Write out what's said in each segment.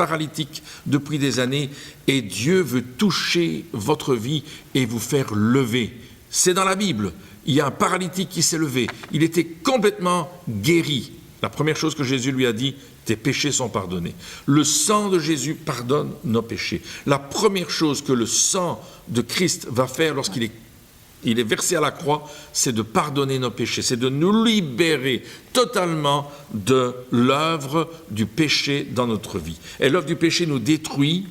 paralytique depuis des années et Dieu veut toucher votre vie et vous faire lever. C'est dans la Bible. Il y a un paralytique qui s'est levé. Il était complètement guéri. La première chose que Jésus lui a dit, tes péchés sont pardonnés. Le sang de Jésus pardonne nos péchés. La première chose que le sang de Christ va faire lorsqu'il est versé à la croix, c'est de pardonner nos péchés, c'est de nous libérer totalement de l'œuvre du péché dans notre vie. Et l'œuvre du péché nous détruit,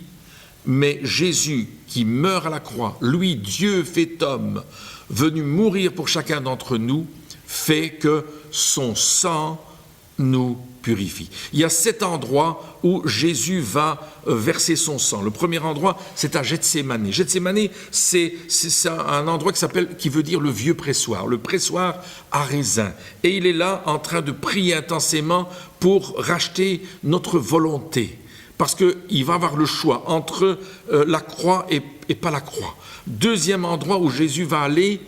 mais Jésus qui meurt à la croix, lui, Dieu fait homme, venu mourir pour chacun d'entre nous, fait que son sang nous purifie. Il y a 7 endroits où Jésus va verser son sang. Le premier endroit, c'est à Gethsémani. Gethsémani, c'est un endroit qui veut dire le vieux pressoir, le pressoir à raisin. Et il est là en train de prier intensément pour racheter notre volonté. Parce qu'il va avoir le choix entre la croix et pas la croix. Deuxième endroit où Jésus va aller,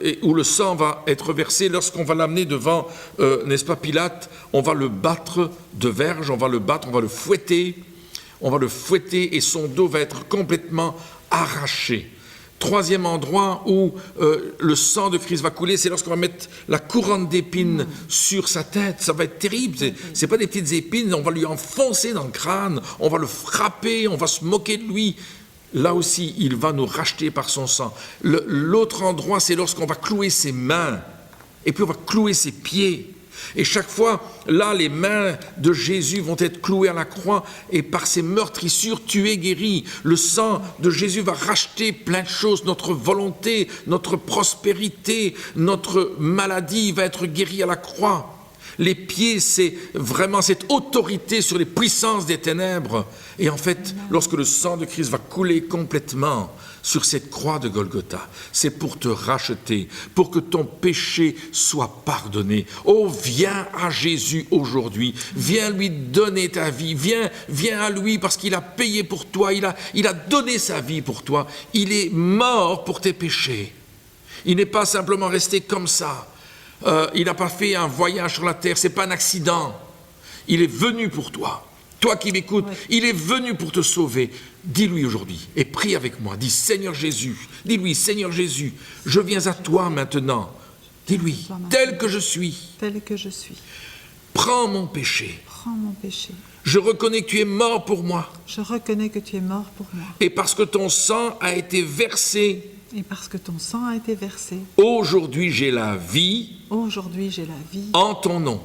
et où le sang va être versé, lorsqu'on va l'amener devant, n'est-ce pas, Pilate, on va le battre de verge, on va le fouetter et son dos va être complètement arraché. Troisième endroit où le sang de Christ va couler, c'est lorsqu'on va mettre la couronne d'épines sur sa tête. Ça va être terrible, c'est pas des petites épines, on va lui enfoncer dans le crâne, on va le frapper, on va se moquer de lui. Là aussi, il va nous racheter par son sang. L'autre endroit, c'est lorsqu'on va clouer ses mains, et puis on va clouer ses pieds. Et chaque fois, là, les mains de Jésus vont être clouées à la croix, et par ces meurtrissures, tu es guéri. Le sang de Jésus va racheter plein de choses, notre volonté, notre prospérité, notre maladie va être guérie à la croix. Les pieds, c'est vraiment cette autorité sur les puissances des ténèbres. Et en fait, lorsque le sang de Christ va couler complètement sur cette croix de Golgotha, c'est pour te racheter, pour que ton péché soit pardonné. Oh, viens à Jésus aujourd'hui, viens lui donner ta vie, viens à lui parce qu'il a payé pour toi, il a donné sa vie pour toi, il est mort pour tes péchés. Il n'est pas simplement resté comme ça. Il n'a pas fait un voyage sur la terre, ce n'est pas un accident. Il est venu pour toi. Toi qui m'écoutes, il est venu pour te sauver. Dis-lui aujourd'hui et prie avec moi. Dis Seigneur Jésus, dis-lui Seigneur Jésus, je viens à toi maintenant. Dis-lui, tel que je suis. Prends mon péché. Je reconnais que tu es mort pour moi. Et parce que ton sang a été versé. Aujourd'hui, j'ai la vie. En ton nom.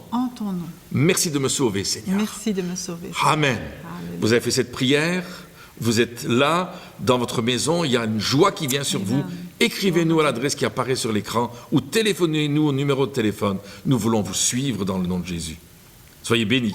Merci de me sauver, Seigneur. Amen. Alléluia. Vous avez fait cette prière. Vous êtes là, dans votre maison. Il y a une joie qui vient sur vous. Écrivez-nous à l'adresse qui apparaît sur l'écran ou téléphonez-nous au numéro de téléphone. Nous voulons vous suivre dans le nom de Jésus. Soyez bénis.